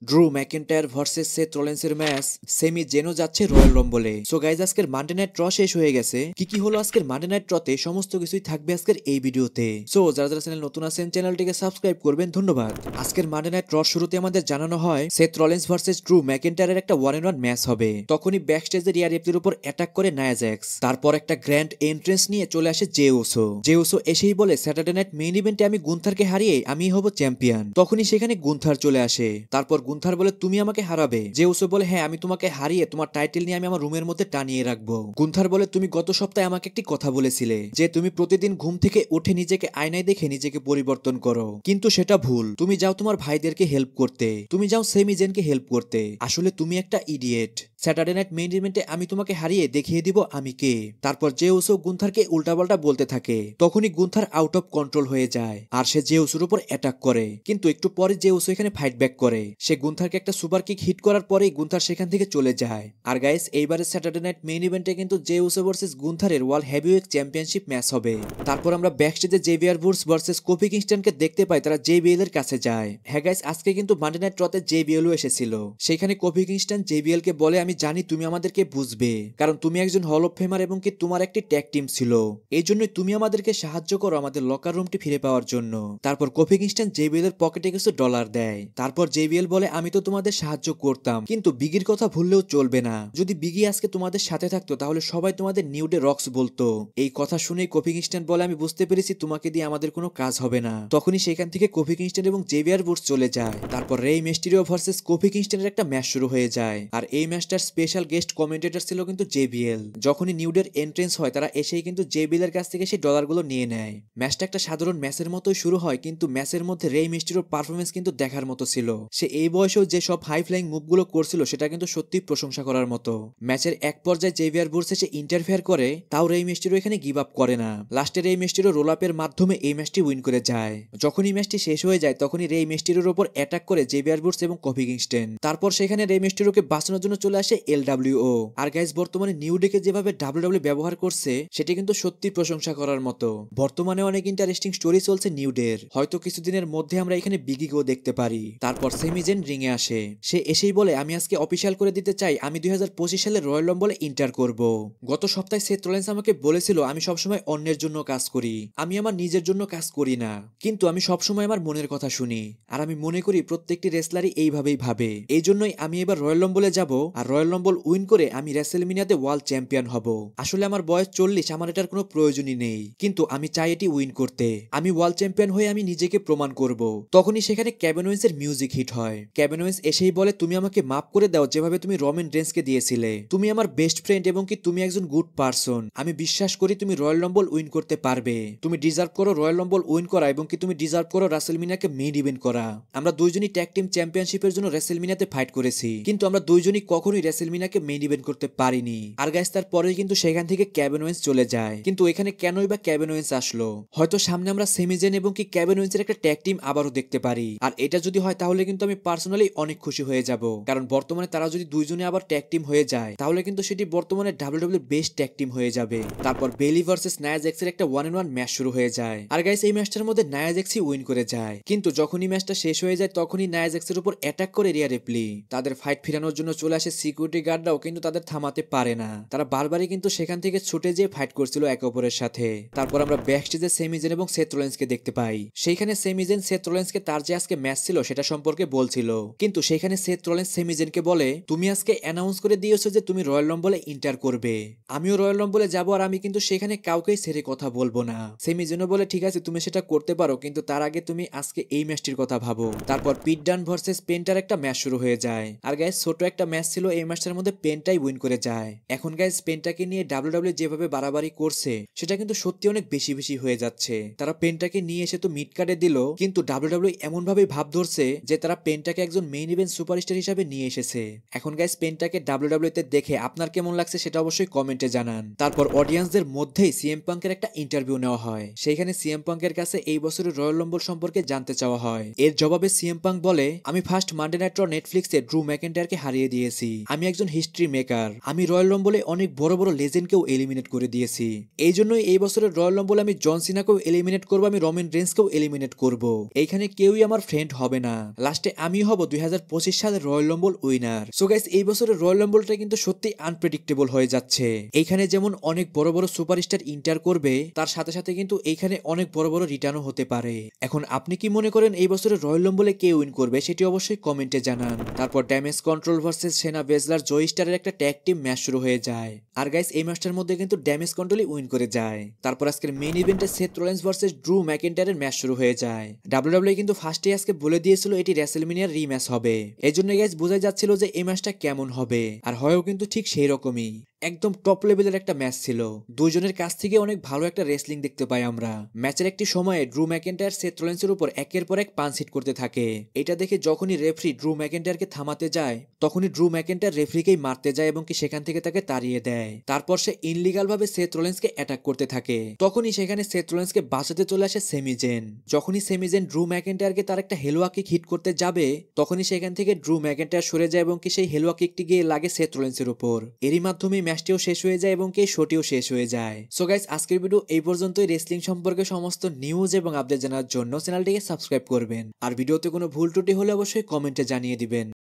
ড্রু ম্যাকিন্টায়ার versus Seth রলিন্সের match semi জেনো যাচ্ছে royal রম্বলে। So guys, আজকের Monday night ট্র শেষ হয়ে গেছে। কি হলো আজকের মানডে নাইট ট্রতে সমস্ত কিছুই থাকবে আজকের এই ভিডিওতে। সো যারা যারা চ্যানেল নতুন আছেন চ্যানেলটিকে সাবস্ক্রাইব করবেন, ধন্যবাদ। আজকের মানডে নাইট ট্র শুরুতে আমাদের জানানো হয় সেথ রলিন্স ভার্সেস ড্রু ম্যাকিন্টায়ারের একটা 1-on-1 ম্যাচ হবে। তখনই ব্যাক স্টেজে রিয়া রিপ্লির উপর অ্যাটাক করে নায়া জ্যাক্স। তারপর একটা গ্র্যান্ড এন্ট্রেন্স নিয়ে চলে আসে জে উসো এসেই বলে স্যাটারডে নাইট মেইন ইভেন্টে আমি গুন্থারকে হারিয়ে আমি হব চ্যাম্পিয়ন। তখনই সেখানে গুন্থার চলে আসে। তারপর গুন্থার বলে তুমি আমাকে হারাবে। জে উসো বলে হ্যাঁ, আমি তোমাকে হারিয়ে তোমার টাইটেল নিয়ে আমি আমার রুমের মধ্যে টানিয়ে রাখবো। গুন্থার বলে তুমি গত সপ্তাহে আমাকে একটি কথা বলেছিলে যে তুমি প্রতিদিন ঘুম থেকে উঠে নিজেকে আয়নায় দেখে নিজেকে পরিবর্তন করো, কিন্তু সেটা ভুল। তুমি যাও তোমার ভাইদেরকে হেল্প করতে, তুমি যাও সেমি জেনকে হেল্প করতে। আসলে তুমি একটা ইডিয়েট। স্যাটারডে নাইট মেইন ইভেন্টে আমি তোমাকে হারিয়ে দেখিয়ে দিব আমি কে। তারপর জে উসো গুন্থারকে উল্টাপাল্টা বলতে থাকে। তখনই গুন্থার আউট অফ কন্ট্রোল হয়ে যায় আর সে জে উসোর উপর অ্যাটাক করে। কিন্তু একটু পরে জে উসো এখানে ফাইট ব্যাক করে। সে গুন্থারকে একটা সুপার কিক হিট করার পরেই গুন্থার সেখান থেকে চলে যায়। আর গাইস, এইবারে স্যাটারডে নাইট মেইন ইভেন্টে কিন্তু জে উসো ভার্সেস গুন্থারের ওয়ার্ল্ড হেভিওয়েট চ্যাম্পিয়নশিপ ম্যাচ হবে। তারপর আমরা ব্যাকস্টেজে জেভিয়ার বুলস ভার্সেস কোফি কিংস্টনকে দেখতে পাই, তারা জেবিএল এর কাছে যায়। হ্যাঁ গাইস, আজকে কিন্তু মানডে নাইট ট্রতে জেবিএলও এসেছিল। সেখানে কোফি কিংস্টন জেবিএল কে বলে আমি জানি তুমি আমাদেরকে বুঝবে, কারণ তুমি একজন হল অফ ফেমার এবং কি তোমার একটি ট্যাগ টিম ছিল। এই জন্যই তুমি আমাদেরকে সাহায্য করো আমাদের লকার রুমটি ফিরে পাওয়ার জন্য। তারপর কোফি কিংস্টন জেবিএল এর পকেটে কিছু ডলার দেয়। তারপর জেবিএল বলে আমি তো তোমাদের সাহায্য করতাম, কিন্তু বিগির কথা ভুললেও চলবে না। যদি বিগি আজকে তোমাদের সাথে থাকতো তাহলে সবাই তোমাদের নিউডে রক্স বলতো। এই কথা শুনেই কোফি কিংস্টন বলে আমি বুঝতে পেরেছি তোমাকে দিয়ে আমাদের কোনো কাজ হবে না। তখনই সেখান থেকে কোফি কিংস্টন এবং জেভিয়ার বুটস চলে যায়। তারপর রেই মিস্টিরিও ভার্সেস কোফি কিংস্টনের একটা ম্যাচ শুরু হয়ে যায়। আর এই ম্যাচটার স্পেশাল গেস্ট কমেন্টেটর ছিল কিন্তু জেবিএল। যখনই নিউডের এন্ট্রেন্স হয় তারা এসেই কিন্তু জেবিএল এর কাছ থেকে সেই ডলারগুলো নিয়ে নেয়। ম্যাচটা একটা সাধারণ ম্যাচের মতোই শুরু হয়, কিন্তু ম্যাচের মধ্যে রেই মিস্টিরিওর পারফরমেন্স কিন্তু দেখার মতো ছিল। সে এই বয়সেও যে সব হাই ফ্লাইং মুভগুলো করছিল সেটা কিন্তু সত্যি প্রশংসা করার মতো। ম্যাচের এক পর্যায়ে জেভিয়ার বুটস এসে ইন্টারফেয়ার করে, তাও রেই মিস্টিরিও এখানে গিভ আপ করে না। লাস্টে রেই মিস্টিরিও রোল আপের মাধ্যমে এই ম্যাচটি উইন করে যায়। যখনই ম্যাচটি শেষ হয়ে যায় তখনই রেই মিস্টিরিওর উপর অ্যাটাক করে জেভিয়ার বুটস এবং কোফি কিংস্টন। তারপর সেখানে রেই মিস্টিরিওকে বাঁচানোর জন্য চলে আসে এলডব্লিউও। আর গাইস, বর্তমানে নিউ ডেকে যেভাবে ডাব্লিউডব্লিউ ব্যবহার করছে সেটি কিন্তু সত্যি প্রশংসা করার মতো। বর্তমানে অনেক ইন্টারেস্টিং স্টোরি চলছে নিউ ডের। হয়তো কিছুদিনের মধ্যে আমরা এখানে বিগিকেও দেখতে পারি। তারপর সেমি জেন রিং এ আসে। সে এসেই বলে আমি আজকে অফিসিয়াল করে দিতে চাই আমি 2025 সালে রয়্যাল রম্বলে ইন্টার করব। গত সপ্তাহে সেথ রলিন্স আমাকে বলেছিল আমি সবসময় অন্যের জন্য কাজ করি, আমি আমার নিজের জন্য কাজ করি না। কিন্তু আমি সবসময় আমার মনের কথা শুনি। আর আমি মনে করি প্রত্যেকটি রেসলারই এইভাবেই ভাবে। এই জন্যই আমি এবার রয়্যাল রম্বলে যাব আর রয়্যাল রম্বল উইন করে আমি রেসেলমিনিয়াতে ওয়ার্ল্ড চ্যাম্পিয়ন হব। আসলে আমার বয়স 40, আমার এটার কোনো প্রয়োজনই নেই, কিন্তু আমি চাই এটি উইন করতে। আমি ওয়ার্ল্ড চ্যাম্পিয়ন হয়ে আমি নিজেকে প্রমাণ করব। তখনই সেখানে কেভিন ওয়েন্স এর মিউজিক হিট হয়। কেভিন ওয়েন্স এসেই বলে তুমি আমাকে মাফ করে দাও যেভাবে তুমি রমান রেন্সকে দিয়েছিলে। তুমি আমার বেস্ট ফ্রেন্ড এবং কি তুমি একজন গুড পারসন। আমি বিশ্বাস করি তুমি রয়্যাল রম্বল উইন করতে পারবে। তুমি ডিজার্ভ করো রয়্যাল রম্বল উইন করা এবং কি তুমি ডিজার্ভ করো রাসেলমিনিয়াকে মেইন ইভেন্ট করা। আমরা দুইজনই ট্যাগ টিম চ্যাম্পিয়নশিপের জন্য রাসেলমিনিয়াতে ফাইট করেছি, কিন্তু আমরা দুইজনই কখনোই রাসেলমিনিয়াকে মেইন ইভেন্ট করতে পারিনি। আর গাইস, তারপরেই কিন্তু সেখান থেকে কেভিন ওয়েন্স চলে যায়। কিন্তু এখানে কেনই বা কেভিন ওয়েন্স আসলো? হয়তো সামনে আমরা সেমি জেন এবং কি কেভিন ওয়েন্সের একটা ট্যাগ টিম আবারও দেখতে পারি। আর এটা যদি হয় তাহলে কিন্তু আমি পার্সোনালি অনেক খুশি হয়ে যাব, কারণ বর্তমানে তারা যদি দুইজনে আবার ট্যাগ টিম হয়ে যায় তাহলে কিন্তু সেটি বর্তমানে ডাব্লিউডব্লিউর বেস্ট ট্যাগ টিম হয়ে যাবে। তারপর বেলি ভার্সেস নায়া জ্যাক্সের একটা 1-on-1 ম্যাচ শুরু হয়ে যায়। আর গাইস, এই ম্যাচটার মধ্যে নায়া জ্যাক্সই উইন করে যায়। কিন্তু যখনই ম্যাচটা শেষ হয়ে যায় তখনই নায়া জ্যাক্সের উপর অ্যাটাক করে রিয়া রিপ্লি। তাদের ফাইট ফিরানোর জন্য চলে আসে সিকিউরিটি গার্ডরাও, কিন্তু তাদের থামাতে পারে না। তারা বারবারই কিন্তু সেখান থেকে ছুটে যেয়ে ফাইট করছিল একে অপরের সাথে। তারপর আমরা ব্যাকস্টেজে সেমি জেন এবং সেথ রলিন্সকে দেখতে পাই। সেইখানে সেমি জেন সেথ রলিন্সকে তার যে আজকে ম্যাচ ছিল সেটা সম্পর্কে বলছিল, কিন্তু সেখানে সেথ রলিন্স সেমি জেনকে বলে তুমি আজকে অ্যানাউন্স করে দিয়েছো যে তুমি রয়্যাল রম্বলে ইন্টার করবে। আমিও রয়্যাল রম্বলে যাব আর আমি কিন্তু সেখানে কাউকেই ছেড়ে কথা বলবো না। সেমি জেনও বলে ঠিক আছে তুমি সেটা করতে পারো, কিন্তু তার আগে তুমি আজকে এই ম্যাচটির কথা ভাবো। তারপর পিট ডান ভার্সেস পেন্টার একটা ম্যাচ শুরু হয়ে যায়। আর গাইস, ছোট একটা ম্যাচ ছিল, এই ম্যাচটার মধ্যে পেন্টাই উইন করে যায়। এখন গাইস, পেন্টাকে নিয়ে ডাব্লিউডব্লিউ যেভাবে বাড়াবাড়ি করছে সেটা কিন্তু সত্যি অনেক বেশি বেশি হয়ে যাচ্ছে। তারা পেন্টাকে নিয়ে এসে তো মিড কার্ডে দিল, কিন্তু ডাব্লিউডব্লিউ এমন ভাবে ভাব ধরছে যে তারা পেন্টাকে একজন মেইন ইভেন্ট সুপারস্টার হিসেবে নিয়ে এসেছে। এখন গাইস, পেন্টাকে ডাব্লিউডব্লিউ তে দেখে আপনার কেমন লাগছে সেটা অবশ্যই কমেন্টে জানান। তারপর অডিয়েন্সদের মধ্যেই সিএম পাঙ্কের একটা ইন্টারভিউ নেওয়া হয়। সেখানে সিএম পাঙ্কের কাছে এই বছরের রয়্যাল রম্বল সম্পর্কে জানতে চাওয়া হয়। এর জবাবে সিএম পাঙ্ক বলে আমি ফার্স্ট মানডে নাইট র নেটফ্লিক্সে ড্রু ম্যাকিন্টায়ারকে হারিয়ে দিয়েছি। আমি একজন হিস্ট্রি মেকার। আমি রয়্যাল রম্বলে অনেক বড় বড় লেজেন্ডকেও এলিমিনেট করে দিয়েছি। এই জন্যই এই বছরের রয়্যাল রম্বলে আমি জন সিনাকেও এলিমিনেট করবো, আমি রোমান রেন্সকেও এলিমিনেট করব। এইখানে কেউই আমার ফ্রেন্ড হবে না, লাস্টে আমি হব 2025 সালের রয়্যাল রম্বল উইনার। সো গাইস, এই বছরের রয়্যাল রম্বলটা কিন্তু সত্যি আনপ্রেডিক্টেবল হয়ে যাচ্ছে। এইখানে যেমন অনেক বড় বড় সুপারস্টার ইন্টার করবে, তার সাথে সাথে কিন্তু এইখানে অনেক বড় বড় রিটার্নও হতে পারে। এখন আপনি কি মনে করেন এই বছরের রয়্যাল রম্বলে কে উইন করবে, সেটি অবশ্যই কমেন্টে জানান। তারপর ড্যামেজ কন্ট্রোল ভার্সেস সেনা বেজলার জয় স্টারের একটা ট্যাগ টিম ম্যাচ শুরু হয়ে যায়। আর গাইস, এই ম্যাচটার মধ্যে কিন্তু ড্যামেজ কন্ট্রোলই উইন করে যায়। তারপর আজকের মেইন ইভেন্টে সেথ রোলিন্স ভার্সেস ড্রু ম্যাকিন্টায়ারের ম্যাচ শুরু হয়ে যায়। ডাব্লিউডাব্লিউই কিন্তু ফার্স্টে আজকে বলে দিয়েছিল এটি রেসলমেনিয়ার রিম্যাচ হবে। এই জন্য গাইস বোঝা যাচ্ছিল যে এই ম্যাচটা কেমন হবে, আর হয়ও কিন্তু ঠিক সেই রকমই। একদম টপ লেভেলের একটা ম্যাচ ছিল। দুইজনের কাছ থেকে অনেক ভালো একটা রেসলিং দেখতে পাই আমরা। ম্যাচের একটি সময়ে ড্রু ম্যাকিন্টায়ার সেথ রোলিন্সের উপর একের পর এক পাঞ্চ হিট করতে থাকে। এটা দেখে যখনই রেফারি ড্রু ম্যাকিন্টায়ারকে থামাতে যায়, তখনই ড্রু ম্যাকিন্টায়ার রেফারিকেই মারতে যায় এবং কি সেখান থেকে তাকে তাড়িয়ে দেয়। তারপর সে ইনলিগাল ভাবে সেথ রোলিন্সকে অ্যাটাক করতে থাকে। তখনই সেখানে সেথ রোলিন্সকে বাঁচাতে চলে আসে সেমি জেন। যখনই সেমি জেন ড্রু ম্যাকিন্টায়ারকে তার একটা হেলুয়া কিক হিট করতে যাবে, তখনই সেখান থেকে ড্রু ম্যাকিন্টায়ার সরে যায় এবং কি সেই হেলুয়া কিকটি গিয়ে লাগে সেথ রোলিন্সের উপর। এরই মাধ্যমে ম্যাচটিও শেষ হয়ে যায় এবং কি শোটিও শেষ হয়ে যায়। সো গাইস, আজকের ভিডিও এই পর্যন্তই। রেসলিং সম্পর্কে সমস্ত নিউজ এবং আপডেট জানার জন্য চ্যানেলটিকে সাবস্ক্রাইব করবেন। আর ভিডিওতে কোনো ভুল ত্রুটি হলে অবশ্যই কমেন্টে জানিয়ে দিবেন।